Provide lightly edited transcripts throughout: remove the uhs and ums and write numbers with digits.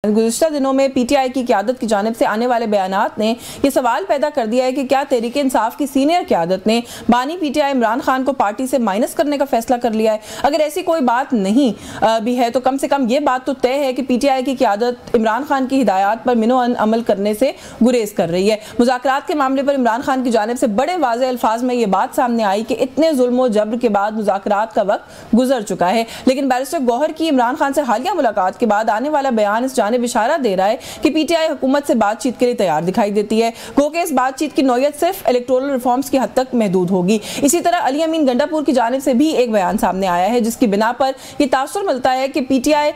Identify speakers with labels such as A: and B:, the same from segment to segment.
A: गुज़िश्ता दिनों में पीटीआई की क़यादत की जानिब से आने वाले बयानात ने यह सवाल पैदा कर दिया है कि क्या तहरीक इंसाफ की सीनियर क़यादत ने बानी पीटीआई इमरान खान को पार्टी से माइनस करने का फैसला कर लिया है। अगर ऐसी कोई बात नहीं भी है तो कम से कम ये बात तो तय है कि पीटीआई की क़यादत इमरान खान की हिदायत पर मिनो अमल करने से गुरेज कर रही है। मुज़ाकरात के मामले पर इमरान खान की जानिब से बड़े वाज़ेह अल्फाज में ये बात सामने आई कि इतने जुल्म व जबर के बाद मुज़ाकरात का वक्त गुजर चुका है, लेकिन बैरिस्टर गौहर की इमरान खान से हालिया मुलाकात के बाद आने वाला बयान इस जानिब इशारा दे रहा है कि पीटीआई हुकूमत से बातचीत के लिए तैयार दिखाई देती है। गो के इस बातचीत की नौयत सिर्फ इलेक्टोरल रिफॉर्म्स की हद तक महदूद होगी। इसी तरह अली अमीन गंडापुर की जानिब से भी एक बयान सामने आया है जिसकी बिना पर यह तासुर मिलता है कि पीटीआई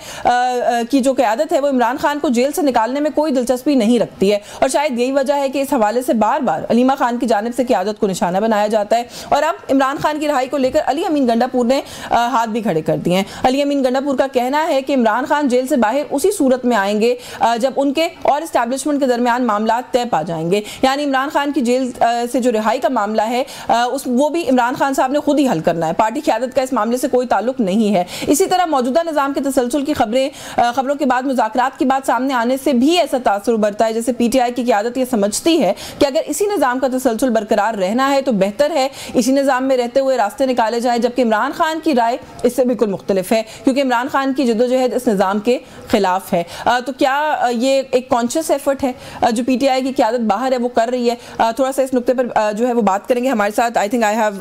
A: की जो क़यादत है वो इमरान खान को जेल से निकालने में कोई दिलचस्पी नहीं रखती है और शायद यही वजह है कि इस हवाले से बार बार अलीमा खान की जानिब से क़यादत को निशाना बनाया जाता है। और अब इमरान खान की रिहाई को लेकर अली अमीन गंडापुर ने हाथ भी खड़े कर दिए हैं। अली अमीन गंडापुर का कहना है कि इमरान खान जेल से बाहर उसी सूरत में आएंगे जब उनके और एस्टैब्लिशमेंट के दरमियान मामला तय पा जाएंगे। यानी इमरान खान की जेल से जो रिहाई का मामला है वो भी इमरान खान साहब ने खुद ही हल करना है, पार्टी क़यादत का इस मामले से कोई ताल्लुक नहीं है। इसी तरह मौजूदा निज़ाम के तसलसल की खबरों के बाद मुज़ाकरात की बात सामने आने से भी ऐसा तासुर उभरता है जैसे पीटीआई की क़यादत ये समझती है कि अगर इसी निज़ाम का तसलसल बरकरार रहना है तो बेहतर है इसी निज़ाम में रहते हुए रास्ते निकाले जाए, जबकि इमरान खान की राय इससे बिल्कुल मुख्तलिफ है क्योंकि इमरान खान की जद्दोजहद इस निज़ाम के खिलाफ है। तो क्या ये एक कॉन्शियस एफर्ट है जो पीटीआई की क़यादत बाहर है वो कर रही है? थोड़ा सा इस नुक्ते पर जो है वो बात करेंगे हमारे साथ। I think I have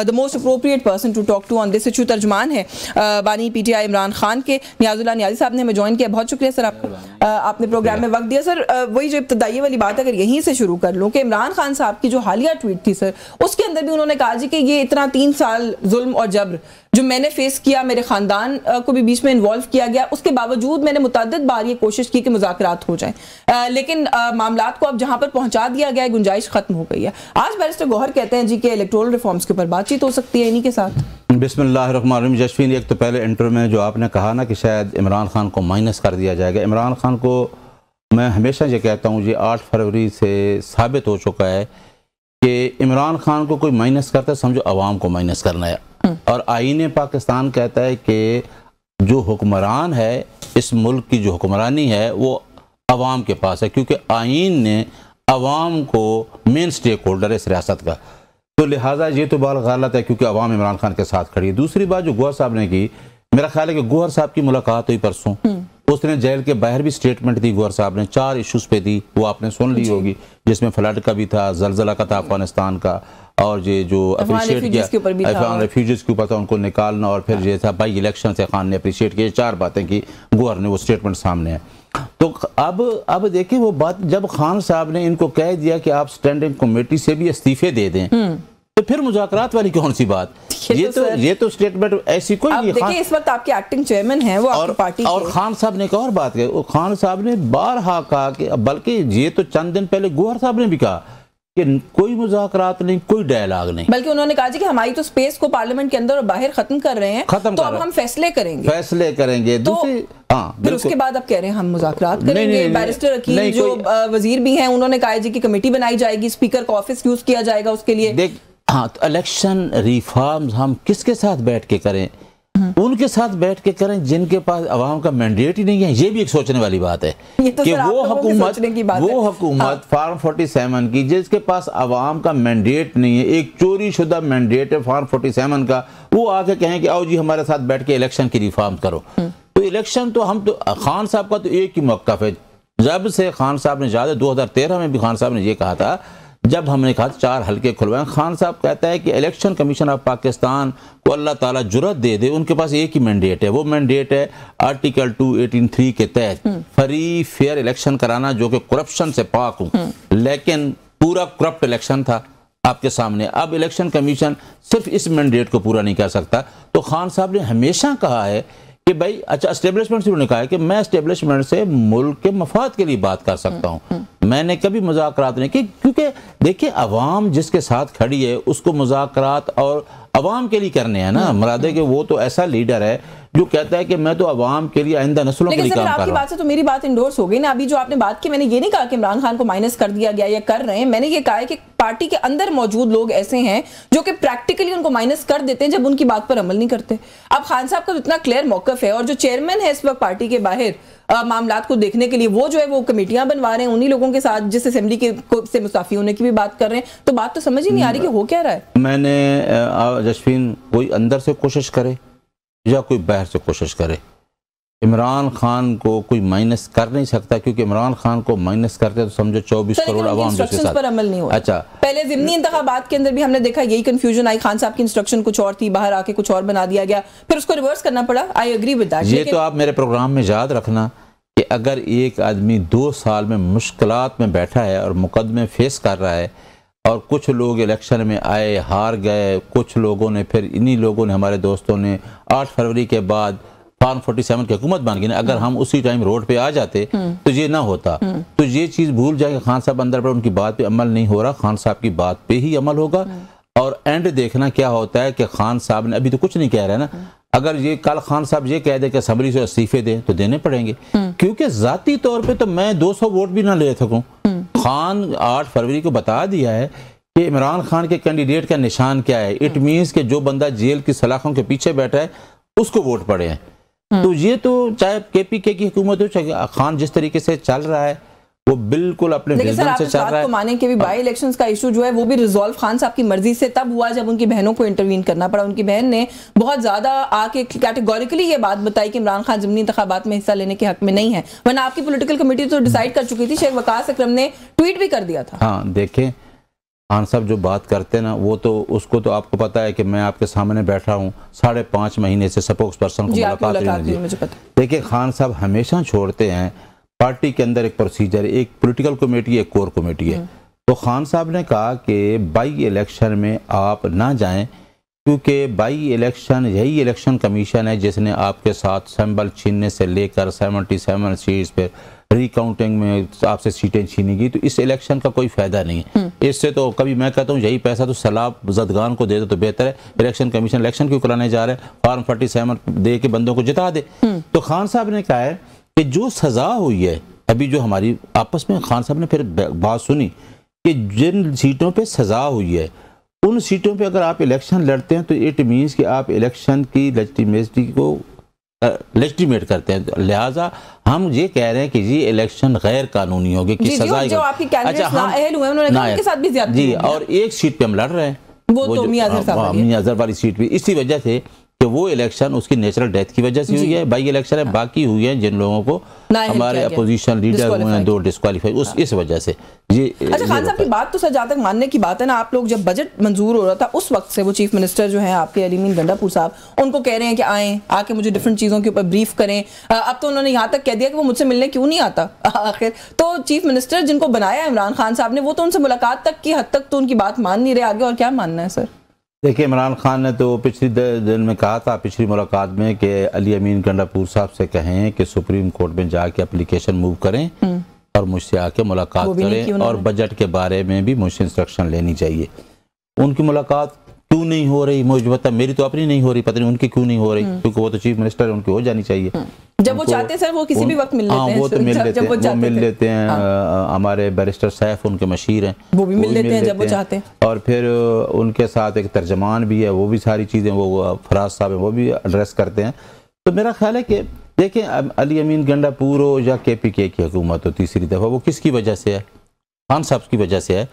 A: the most appropriate person to talk to on this issue. तर्जुमान है बानी पीटीआई इमरान खान के नियाजुल्लाह नियाज़ी साहब ने हमें ज्वाइन किया। बहुत शुक्रिया सर आपको, आपने प्रोग्राम में वक्त दिया। सर वही जो इब्तदाई वाली बात अगर यहीं से शुरू कर लूँ कि इमरान खान साहब की जो हालिया ट्वीट थी सर, उसके अंदर भी उन्होंने कहा जी कि ये इतना 3 साल जुल्म और जबर जो मैंने फेस किया, मेरे खानदान को भी बीच में इन्वॉल्व किया गया, उसके बावजूद मैंने मुतअद्दिद बार ये कोशिश की कि मुज़ाकरात हो जाएं, लेकिन मामलात को अब जहां पर पहुंचा दिया गया है गुंजाइश खत्म हो गई है। आज बैरिस्टर गौहर कहते हैं जी कि इलेक्टोरल रिफॉर्म्स के ऊपर बातचीत हो सकती है इन्हीं के साथ।
B: बिस्मिल्लाहिर्रहमानिर्रहीम। जशफीन, एक तो पहले इंटरव्यू में जो आपने कहा ना कि शायद इमरान खान को माइनस कर दिया जाएगा, इमरान खान को मैं हमेशा ये कहता हूँ, ये 8 फरवरी से साबित हो चुका है कि इमरान खान को कोई माइनस करता है समझो अवाम को माइनस करना है। और आईन पाकिस्तान कहता है कि जो हुक्मरान है इस मुल्क की जो हुक्मरानी है वो अवाम के पास है, क्योंकि आईन ने अवाम को मेन स्टेक होल्डर है इस रियासत का, तो लिहाजा ये तो बात गलत है क्योंकि अवाम इमरान खान के साथ खड़ी है। दूसरी बात जो गौहर साहब ने की, मेरा ख्याल है कि गौहर साहब की मुलाकात हुई परसों, उसने जेल के बाहर भी स्टेटमेंट दी गौहर साहब ने, 4 इश्यूज पे दी, वो आपने सुन ली होगी, जिसमें फ्लड का भी था, जलजला का था अफगानिस्तान का, और ये जो अप्रिशिएट किया अफगान रेफ्यूजीज के ऊपर था उनको निकालना, और फिर ये था बाई इलेक्शन से खान ने अप्रिशिएट किया। 4 बातें की गौहर ने, वो स्टेटमेंट सामने है। तो अब देखिए वो बात, जब खान साहब ने इनको कह दिया कि आप स्टैंडिंग कमेटी से भी इस्तीफे दे दें, तो फिर मुज़ाकरात वाली कौन सी बात? ये तो स्टेटमेंट ऐसी कोई नहीं।
A: देखिए इस वक्त आपके एक्टिंग चेयरमैन हैं वो आपकी पार्टी
B: और खान साहब ने एक और बात कही, खान साहब ने बारहा कहा कि, बल्कि ये तो चंद दिन पहले गौहर साहब ने भी कहा कि कोई मुज़ाकरात नहीं, कोई डायलॉग नहीं,
A: बल्कि उन्होंने कहा कि हमारी तो स्पेस को पार्लियामेंट के अंदर और बाहर खत्म कर रहे हैं, तो अब हम फैसले करेंगे। तो फिर उसके बाद आप कह रहे हैं हम मुज़ाकरात करेंगे। बैरिस्टर अकील जो वजीर भी हैं उन्होंने कहा जी कि कमेटी बनाई जाएगी, स्पीकर का ऑफिस यूज किया जाएगा उसके लिए।
B: हाँ, तो इलेक्शन रिफॉर्म्स हम किसके साथ बैठ के करें? उनके साथ बैठ के करें जिनके पास अवाम का मैंडेट ही नहीं है। ये भी एक सोचने वाली बात है कि वो हुकूमत फार्म 47 की, जिसके पास अवाम का मैंडेट नहीं है, एक चोरी शुदा मैंडेट है फार्म 47 का, वो आके कहें कि आओ जी हमारे साथ बैठ के इलेक्शन की रिफॉर्म करो। तो इलेक्शन तो हम तो खान साहब का तो एक ही मौक़िफ़ है, जब से खान साहब ने ज़्यादा 2013 में भी खान साहब ने ये कहा था, जब हमने कहा 4 हल्के खुलवाएं, खान साहब कहता है कि इलेक्शन कमीशन ऑफ पाकिस्तान को अल्लाह ताला जुर्रत दे दे, उनके पास एक ही मैंडेट है, वो मैंडेट है आर्टिकल 218(3) के तहत फ्री फेयर इलेक्शन कराना, जो कि करप्शन से पाक हूँ, लेकिन पूरा करप्ट इलेक्शन था आपके सामने। अब इलेक्शन कमीशन सिर्फ इस मैंडेट को पूरा नहीं कर सकता। तो खान साहब ने हमेशा कहा है कि भाई, अच्छा एस्टेब्लिशमेंट से उन्होंने कहा है कि मैं एस्टेब्लिशमेंट से मुल्क के मफाद के लिए बात कर सकता हूँ, मैंने कभी मुज़ाकरात नहीं की, क्योंकि देखिए अवाम जिसके साथ खड़ी है उसको मुज़ाकरात और अवाम के लिए करने हैं ना। मुराद है कि वो तो ऐसा लीडर है जो कहता है कि मैं तो अवाम के लिए, आइंदा नस्लों के लिए काम कर रहा हूं।
A: आपकी बात से तो मेरी बात इंडोर्स हो गई ना। अभी जो आपने बात की, मैंने ये नहीं कहा कि इमरान खान को माइनस कर दिया गया या कर रहे हैं, मैंने ये कहा है कि पार्टी के अंदर मौजूद लोग ऐसे हैं जो कि प्रैक्टिकली उनको माइनस कर देते हैं जब उनकी बात पर अमल नहीं करते। अब खान साहब का इतना क्लियर मौकफ है, और जो चेयरमैन है इस वक्त पार्टी के बाहर मामलात को देखने के लिए, वो जो है वो कमेटियां बनवा रहे हैं उन्हीं लोगों के साथ जिस असेंबली के से मुस्ताफी होने की भी बात कर रहे हैं। तो बात तो समझ ही नहीं आ रही कि हो क्या रहा है।
B: मैंने जशफीन, कोई अंदर से कोशिश करे या कोई बाहर से कोशिश करे, इमरान खान को कोई माइनस कर नहीं सकता, क्योंकि इमरान खान को माइनस करते तो समझो 24 करोड़ अवाम जिसके साथ
A: पर अमल नहीं हुआ।
B: अच्छा,
A: पहले ज़िमनी इंतखाबात के अंदर भी हमने देखा यही कंफ्यूजन आई, खान साहब की इंस्ट्रक्शन कुछ और थी, बाहर आके कुछ और बना दिया गया, फिर उसको रिवर्स करना पड़ा। I agree with that.
B: ये तो आप मेरे प्रोग्राम में याद रखना कि अगर एक आदमी 2 साल में मुश्किलात में बैठा है और मुकदमे फेस कर रहा है, और कुछ लोग इलेक्शन में आए हार गए, कुछ लोगों ने, फिर इन्हीं लोगों ने, हमारे दोस्तों ने 8 फरवरी के बाद फॉर्म 47 की हुकूमत बन गई ना, अगर हम उसी टाइम रोड पे आ जाते तो ये ना होता। तो ये चीज़ भूल जाए, खान साहब अंदर पर उनकी बात पे अमल नहीं हो रहा, खान साहब की बात पे ही अमल होगा। और एंड देखना क्या होता है कि खान साहब ने, अभी तो कुछ नहीं कह रहे ना, अगर ये कल खान साहब ये कह दे कि असम्बली से इस्तीफे दें तो देने पड़ेंगे, क्योंकि जाती तौर पे तो मैं 200 वोट भी ना ले सकूं। खान 8 फरवरी को बता दिया है कि इमरान खान के कैंडिडेट का निशान क्या है। इट मीन्स कि जो बंदा जेल की सलाखों के पीछे बैठा है उसको वोट पड़े हैं। तो ये तो चाहे केपीके की हुकूमत हो, चाहे खान जिस तरीके से चल रहा है वो बिल्कुल अपने विजन से चल रहा है।
A: माने कि भी बाई इलेक्शंस का इशू जो है वो भी रिजॉल्व खान साहब की मर्जी से तब हुआ जब उनकी बहनों को इंटरवीन करना पड़ा। उनकी बहन ने बहुत ज्यादा आके कैटेगोरिकली ये बात बताई कि इमरान खान ज़िमनी इंतखाबात में हिस्सा लेने के हक में नहीं है, वरना आपकी पॉलिटिकल कमेटी तो डिसाइड कर चुकी थी। शेख वकास अकरम ने ट्वीट भी कर दिया था।
B: हाँ, देखें खान साहब जो बात करते हैं ना, वो तो उसको तो आपको पता है कि मैं आपके सामने बैठा हूँ 5.5 महीने से स्पोक्स पर्सन को मुलाकात। देखिए खान साहब हमेशा छोड़ते हैं, पार्टी के अंदर एक प्रोसीजर, एक पॉलिटिकल कमेटी, एक कोर कमेटी है। तो खान साहब ने कहा कि बाई इलेक्शन में आप ना जाएं, क्योंकि बाई इलेक्शन यही इलेक्शन कमीशन है जिसने आपके साथ सैंबल छीनने से लेकर 77 सीट्स पर रिकाउंटिंग में आपसे सीटें छीनी गई। तो इस इलेक्शन का कोई फायदा नहीं है। इससे तो कभी मैं कहता हूँ यही पैसा तो सलाब जदगान को दे दो तो बेहतर है। इलेक्शन कमीशन इलेक्शन क्यों कराने जा रहे हैं, फॉर्म 47 दे के बंदों को जिता दे। तो खान साहब ने कहा है कि जो सजा हुई है अभी, जो हमारी आपस में, खान साहब ने फिर बात सुनी कि जिन सीटों पे सजा हुई है उन सीटों पे अगर आप इलेक्शन लड़ते हैं तो इट मीन्स कि आप इलेक्शन की लेजिटिमेसी को लेजिटिमेट करते हैं। लिहाजा हम ये कह रहे हैं कि ये इलेक्शन गैर कानूनी होगी कि सजा
A: जो आपकी कैंडिडेट्स नाअहल हुए उन्होंने कहा उनके साथ भी ज्यादती
B: जी, और एक सीट पे हम लड़ रहे हैं,
A: वो तो मियां
B: अजहर वाली सीट पे, इसी वजह से कि वो इलेक्शन उसकी नेचुरल डेथ की वजह से हुई है। बाई इलेक्शन है, बाकी हुई है जिन लोगों को हमारे अपोजिशन लीडर हुए हैं 2 डिस्क्वालीफाई, इस वजह से ये।
A: अच्छा, खान साहब की बात तो सर जहाँ तक मानने की बात है ना, आप लोग जब बजट मंजूर हो रहा था उस वक्त से वो चीफ मिनिस्टर जो है आपके अली अमीन गंडापुर साहब, उनको कह रहे हैं कि आएँ आके मुझे डिफरेंट चीज़ों के ऊपर ब्रीफ करें। अब तो उन्होंने यहाँ तक कह दिया कि वो मुझसे मिलने क्यों नहीं आता आखिर। तो चीफ मिनिस्टर जिनको बनाया इमरान खान साहब ने, वो तो उनसे मुलाकात तक की हद तक तो उनकी बात मान नहीं रहे, आगे और क्या मानना है सर?
B: देखिए, इमरान खान ने तो पिछले दिन में कहा था, पिछली मुलाकात में, कि अली अमीन गंडापुर साहब से कहें कि सुप्रीम कोर्ट में जाके एप्लीकेशन मूव करें और मुझसे आके मुलाकात करें, और बजट के बारे में भी मुझसे इंस्ट्रक्शन लेनी चाहिए। उनकी मुलाकात क्यों नहीं हो रही मुझे पता, मेरी तो अपनी नहीं हो रही, पता नहीं उनकी क्यों नहीं हो रही, क्योंकि वो तो चीफ मिनिस्टर है, उनकी हो जानी चाहिए।
A: जब वो चाहते हैं सर वो किसी भी वक्त मिल लेते हैं।
B: वो तो मिल लेते हैं, हमारे बैरिस्टर सैफ उनके मशीर हैं,
A: वो भी मिल लेते हैं जब वो चाहते हैं।
B: और फिर उनके साथ एक तर्जमान भी है, वो भी सारी चीज़ें, वो फराज साहब हैं, वो भी एड्रेस करते हैं। तो मेरा ख्याल है कि देखिए, अली अमीन गंडापुर हो या केपीके की हुकूमत हो तीसरी दफ़ा, वो किसकी वजह से है? खान साहब की वजह से है।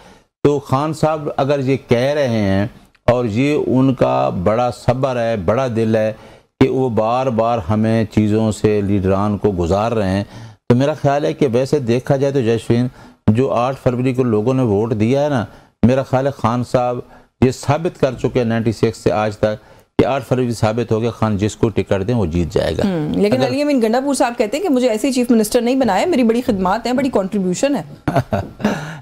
B: तो खान साहब अगर ये कह रहे हैं, और ये उनका बड़ा सब्र है, बड़ा दिल है कि वो बार बार हमें चीज़ों से लीडरान को गुजार रहे हैं, तो मेरा ख्याल है कि वैसे देखा जाए तो जशवीन, जो 8 फरवरी को लोगों ने वोट दिया है ना, मेरा ख्याल है खान साहब ये साबित कर चुके हैं 96 से आज तक कि 8 फरवरी साबित हो गया, खान जिसको टिकट दें वो जीत जाएगा।
A: लेकिन अली अमीन गंडापुर साहब कहते हैं कि मुझे ऐसे चीफ मिनिस्टर नहीं बनाया, मेरी बड़ी खिदमत है, बड़ी कंट्रीब्यूशन है।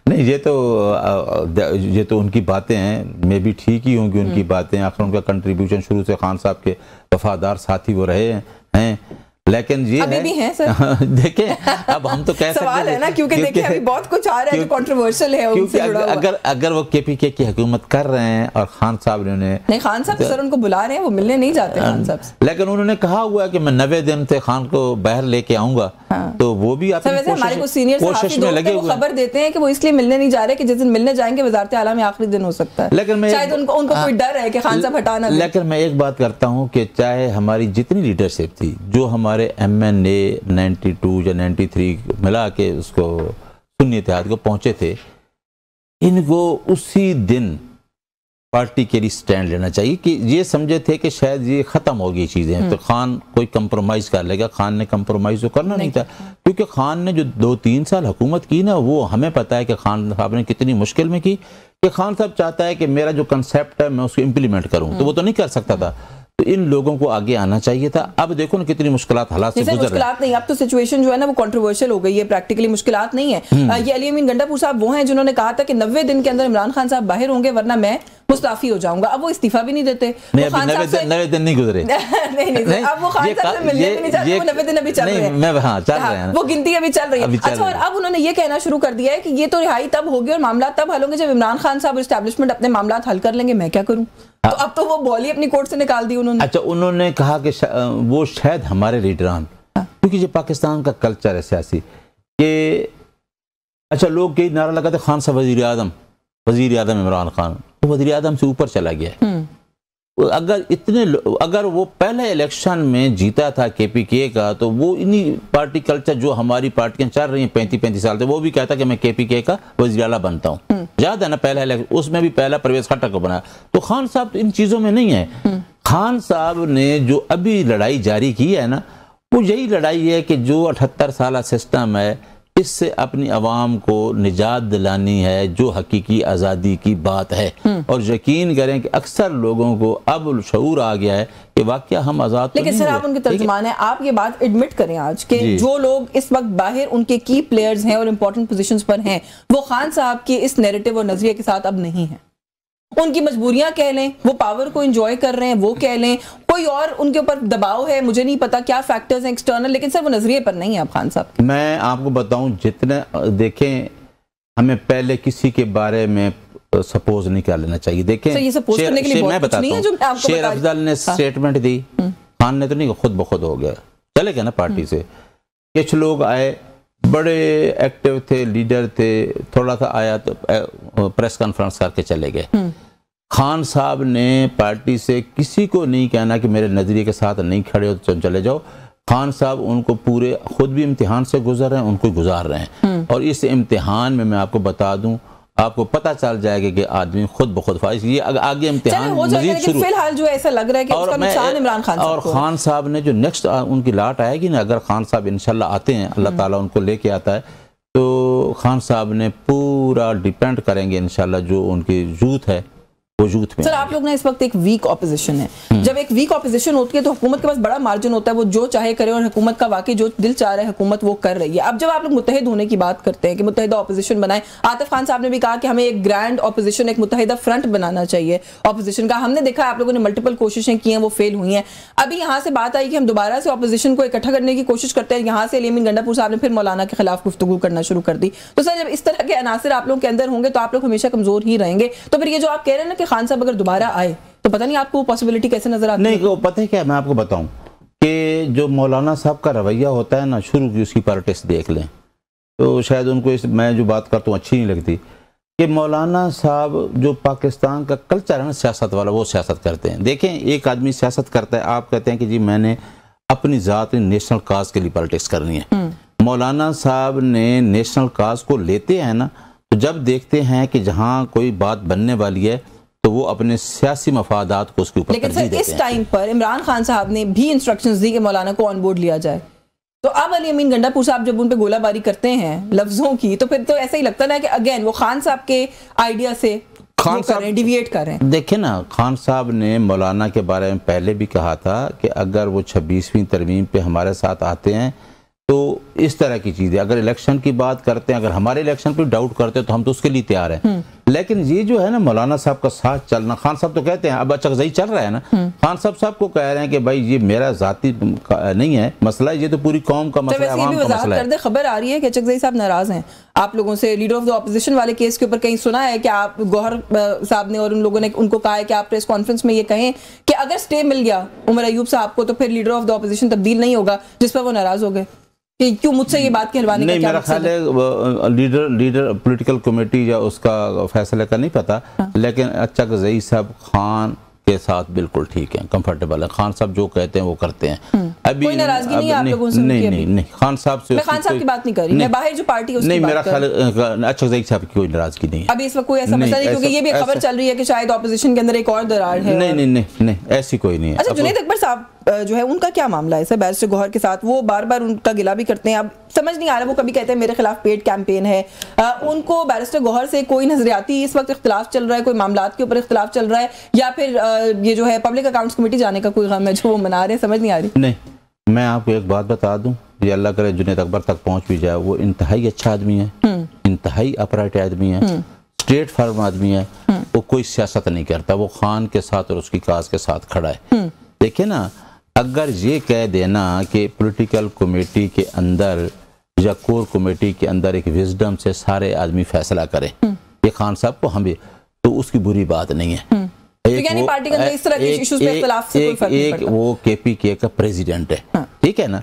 B: नहीं, ये तो उनकी बातें हैं, मैं भी ठीक ही होंगी उनकी बातें, आखिर उनका कंट्रीब्यूशन शुरू से खान साहब के वफादार साथी वो रहे हैं। लेकिन ये
A: अभी भी हैं सर।
B: देखें, अब हम तो कह सकते
A: हैं ना, क्योंकि देखिए अभी बहुत कुछ आ रहा है जो कंट्रोवर्शियल है, उनसे जुड़ा हुआ।
B: अगर वो केपीके की हुकूमत कर रहे हैं और खान साहब ने उन्हें,
A: नहीं, खान साहब सर उनको बुला रहे हैं, वो मिलने नहीं जाते खान साहब से,
B: लेकिन उन्होंने कहा हुआ है कि मैं 90 दिन से खान को बाहर लेके आऊंगा। तो वो भी
A: हमारे को सीनियर
B: कोशिश में लगे हुए
A: खबर देते हैं कि वो इसलिए मिलने नहीं जा रहे कि जिस दिन मिलने जाएंगे वजारत आला में आखिरी दिन हो सकता है,
B: लेकिन
A: शायद उनको कोई डर है कि खान साहब हटाना।
B: लेकिन मैं एक बात करता हूँ कि चाहे हमारी जितनी लीडरशिप थी, जो हमारे हमारे MNA 92 या 93 मिला के उसको सुन्नी इत्तेहाद को पहुंचे थे, इनको उसी दिन पार्टी के लिए स्टैंड लेना चाहिए कि ये समझे थे कि शायद ये ख़त्म हो गई चीज़ें, तो खान कोई कंप्रोमाइज़ कर लेगा। खान ने कंप्रोमाइज़ तो करना नहीं था, क्योंकि खान ने जो 2-3 साल हुकूमत की ना, वो हमें पता है कि खान साहब ने कितनी मुश्किल में की। कि खान साहब चाहता है कि मेरा जो कंसेप्ट है मैं उसको इम्प्लीमेंट करूँ, तो वो तो नहीं कर सकता था। तो इन लोगों को आगे आना चाहिए था। अब देखो ना कितनी मुश्किलात हालात से गुजर रहे हैं।
A: नहीं, अब तो सिचुएशन जो है ना वो कंट्रोवर्शियल हो गई है, प्रैक्टिकली मुश्किलात नहीं है। ये अली अमीन गंडापुर साहब वो हैं जिन्होंने कहा था कि 90 दिन के अंदर इमरान खान साहब बाहर होंगे वरना मैं मुस्ताफी हो जाऊंगा। अब वो इस्तीफा भी नहीं देते।
B: 90 दिन नहीं गुजरे।
A: नहीं, अब वो खान साहब से मिलने भी नहीं चाहते, वो 90 दिन अभी चल रहे हैं, वो गिनती अभी चल रही है। अच्छा, और अब उन्होंने ये कहना शुरू कर दिया है कि ये तो रिहाई तब होगी और मामला तब हल होंगे जब इमरान खान साहब और एस्टैब्लिशमेंट अपने मामला हल कर लेंगे, मैं क्या करूं। तो अब तो वो बॉल ही अपनी कोर्ट से निकाल दी उन्होंने।
B: अच्छा, उन्होंने कहा कि वो शायद हमारे लीडरान, क्योंकि ये पाकिस्तान का कल्चर है सियासी कि अच्छा लोग कई नारा लगाते खान साहब वजीर आजम इमरान खान, तो वजीर आजम से ऊपर चला गया। अगर वो पहले इलेक्शन में जीता था KPK का, तो वो इन्हीं पार्टी कल्चर जो हमारी पार्टियां चल रही हैं 35 साल से, वो भी कहता कि मैं KPK का वज़ीर आला बनता हूँ। याद है ना पहला इलेक्शन, उसमें भी पहला परवेज खट्टर को बनाया। तो खान साहब तो इन चीजों में नहीं है। खान साहब ने जो अभी लड़ाई जारी की है ना, वो यही लड़ाई है कि जो 78 साल सिस्टम है, इससे अपनी आवाम को निजात दिलानी है, जो हकीकी आज़ादी की बात है। और यकीन करें कि अक्सर लोगों को अब शऊर आ गया है कि वाकया हम आज़ाद।
A: लेकिन सर आप उनके तर्जुमान हैं, आप ये बात एडमिट करें आज कि जो लोग इस वक्त बाहर उनके की प्लेयर्स हैं और इंपॉर्टेंट पोजीशंस पर हैं, वो खान साहब के इस नैरेटिव और नजरिए के साथ अब नहीं है। उनकी मजबूरियां कह लें, वो पावर को एंजॉय कर रहे हैं वो कह लें, कोई और उनके ऊपर दबाव है, मुझे नहीं पता क्या फैक्टर्स हैं एक्सटर्नल, लेकिन सर वो नजरिए पर नहीं है अब खान साहब।
B: मैं आपको बताऊं, जितने देखें हमें पहले किसी के बारे में सपोज नहीं कर लेना चाहिए। देखें
A: ये सपोज करने के लिए बहुत कुछ नहीं है जो मैं आपको
B: शेर अफजल ने स्टेटमेंट दी, खान ने तो नहीं, खुद ब खुद हो गया, चले गए ना पार्टी से। कुछ लोग आए, बड़े एक्टिव थे, लीडर थे, थोड़ा सा आया तो प्रेस कॉन्फ्रेंस करके चले गए। खान साहब ने पार्टी से किसी को नहीं कहना कि मेरे नजरिए के साथ नहीं खड़े हो तो चले जाओ। खान साहब उनको पूरे खुद भी इम्तिहान से गुजर रहे हैं, उनको गुजार रहे हैं। और इस इम्तिहान में मैं आपको बता दूं, आपको पता चल जाएगा कि आदमी खुद ब खुद फाइज, ये आगे इम्तिहान मजीद शुरू।
A: फिलहाल जो ऐसा लग रहा है कि उसका नुकसान इमरान खान
B: और खान साहब ने जो नेक्स्ट उनकी लाट आएगी ना, अगर खान साहब इंशाल्लाह आते हैं, अल्लाह ताला उनको लेके आता है, तो खान साहब ने पूरा डिपेंड करेंगे इंशाल्लाह जो उनकी यूथ है वजूद में।
A: सर आप लोग ना इस वक्त एक वीक ऑपोजिशन है। जब एक वीक ऑपोजिशन होती है तो हुकूमत के पास बड़ा मार्जिन होता है, वो जो चाहे करे, और हुकूमत का वाकई जो दिल चाह रहा है हुकूमत वो कर रही है। अब जब आप लोग मुत्तहिद होने की बात करते हैं कि मुत्तहिदा ऑपोजिशन बनाए, आतिफ खान साहब ने भी कहा कि हमें एक ग्रैंड ऑपोजिशन, एक मुत्तहिदा फ्रंट बनाना चाहिए ऑपोजिशन का। हमने देखा आप लोगों ने मल्टीपल कोशिशें की हैं, वो फेल हुई हैं। अभी यहाँ से बात आई कि हम दोबारा से ऑपोजिशन को इकट्ठा करने की कोशिश करते हैं। यहाँ से अली अमीन गंडापुर साहब ने फिर मौलाना के खिलाफ गुफ्तगू करना शुरू कर दी। तो सर जब इस तरह के अनासर आप लोग के अंदर होंगे तो आप लोग हमेशा कमजोर ही रहेंगे। तो फिर ये जो आप कह रहे हैं ना कि खान साहब अगर दोबारा आए तो पता नहीं आपको पॉसिबिलिटी कैसे नजर आती है?
B: नहीं, पता है क्या, मैं आपको बताऊं कि जो मौलाना साहब का रवैया होता है ना, शुरू की उसकी पॉलिटिक्स देख लें तो शायद उनको मैं जो बात करता हूँ अच्छी नहीं लगती, कि मौलाना साहब जो पाकिस्तान का कल्चर है ना सियासत वाला, वो सियासत करते हैं। देखें, एक आदमी सियासत करता है, आप कहते हैं कि जी मैंने अपनी ज़ात नेशनल काज के लिए पॉलिटिक्स करनी है। मौलाना साहब ने नेशनल काज को लेते हैं ना, तो जब देखते हैं कि जहाँ कोई बात बनने वाली है तो वो अपने सियासी मफादात को उसके ऊपर
A: तरजीह देते हैं। लेकिन सर इस टाइम पर इमरान खान साहब ने भी इंस्ट्रक्शंस दी कि मौलाना को ऑन बोर्ड लिया जाए, तो अब अली अमीन गंडापुर साहब जब उन पे गोलाबारी करते हैं लफ्जों की, तो फिर तो ऐसा ही लगता है कि अगेन वो खान साहब के आइडिया से खान साहब डिविएट कर रहे हैं।
B: देखिए ना, खान साहब ने मौलाना के बारे में पहले भी कहा था कि अगर वो 26वीं तरमीम पे हमारे साथ आते हैं तो इस तरह की चीजें, अगर इलेक्शन की बात करते हैं, अगर हमारे इलेक्शन पे डाउट करते हैं तो हम तो उसके लिए तैयार हैं। लेकिन ये जो है ना मौलाना साहब का साथ चलना, खान साहब तो कहते हैं, अब चकजई चल रहा है ना, खान साहब को कह रहे हैं कि भाई ये मेरा जाती नहीं है मसला, ये तो पूरी कौम का मसला है, आवाम का मसला है।
A: खबर आ रही है कि चकजई साहब नाराज हैं आप लोगों से, लीडर ऑफ द ऑपोजिशन वाले केस के ऊपर। कहीं सुना है कि आप गौहर साहब ने और उन लोगों ने उनको कहा है कि आप प्रेस कॉन्फ्रेंस में ये कहें कि अगर स्टे मिल गया उमर अयूब साहब को तो फिर लीडर ऑफ द ऑपोजिशन तब्दील नहीं होगा, जिस पर वो नाराज हो गए। क्यों मुझसे ये बात कहलवाने का?
B: नहीं, मेरा ख्याल है लीडर पॉलिटिकल कमेटी या उसका फैसले का नहीं पता, लेकिन चकजई साहब खान के साथ बिल्कुल ठीक है, कंफर्टेबल है। खान साहब जो कहते हैं वो करते हैं।
A: कोई नाराजगी नहीं है आप लोगों से?
B: नहीं, खान साहब से,
A: मैं खान साहब की बात नहीं कर रही, मैं बाहर जो पार्टी है उसकी
B: नहीं,
A: बात
B: मेरा ख्याल अशरफ साहब की कोई नाराजगी नहीं है
A: अभी इस वक्त। कोई ऐसा मसला नहीं, क्योंकि ये भी खबर चल रही है कि शायद ऑपोजिशन के अंदर एक और दरार है।
B: नहीं, ऐसी कोई नहीं है।
A: अच्छा, जुनैद अकबर साहब जो है उनका क्या मामला है सर बैरिस्टर गौहर के साथ? वो बार बार उनका गिला भी करते हैं, अब समझ नहीं आ रहा, वो कभी कहते हैं मेरे खिलाफ पेड कैंपेन है, उनको बैरिस्टर गौहर से कोई नजरियाती इस वक्त इख्तिलाफ चल रहा है, कोई मामलात के ऊपर इख्तिलाफ चल रहा है, या फिर ये जो है पब्लिक अकाउंट्स कमेटी जाने का कोई गम है जो वो मना रहे हैं? समझ नहीं आ रही।
B: नहीं, मैं आपको एक बात बता दूं, ये अल्लाह करे जुनैद अकबर तक पहुंच भी जाए, वो इंतहाई अच्छा आदमी है, इंतहाई अपराइट आदमी है, स्ट्रेट फॉरवर्ड आदमी है, वो कोई सियासत नहीं करता, वो खान के साथ और उसकी काज के साथ खड़ा है। देखिए ना, अगर ये कह देना कि पॉलिटिकल कमेटी के अंदर या कोर कमेटी के अंदर एक विजडम से सारे आदमी फैसला करें, ये खान साहब को हम भी, तो उसकी बुरी बात नहीं है।
A: पार्टी के अंदर इस तरह के इश्यूज पे इख्तिलाफ से कोई फर्क नहीं पड़ता।
B: वो KPK का प्रेसिडेंट है, ठीक है ना,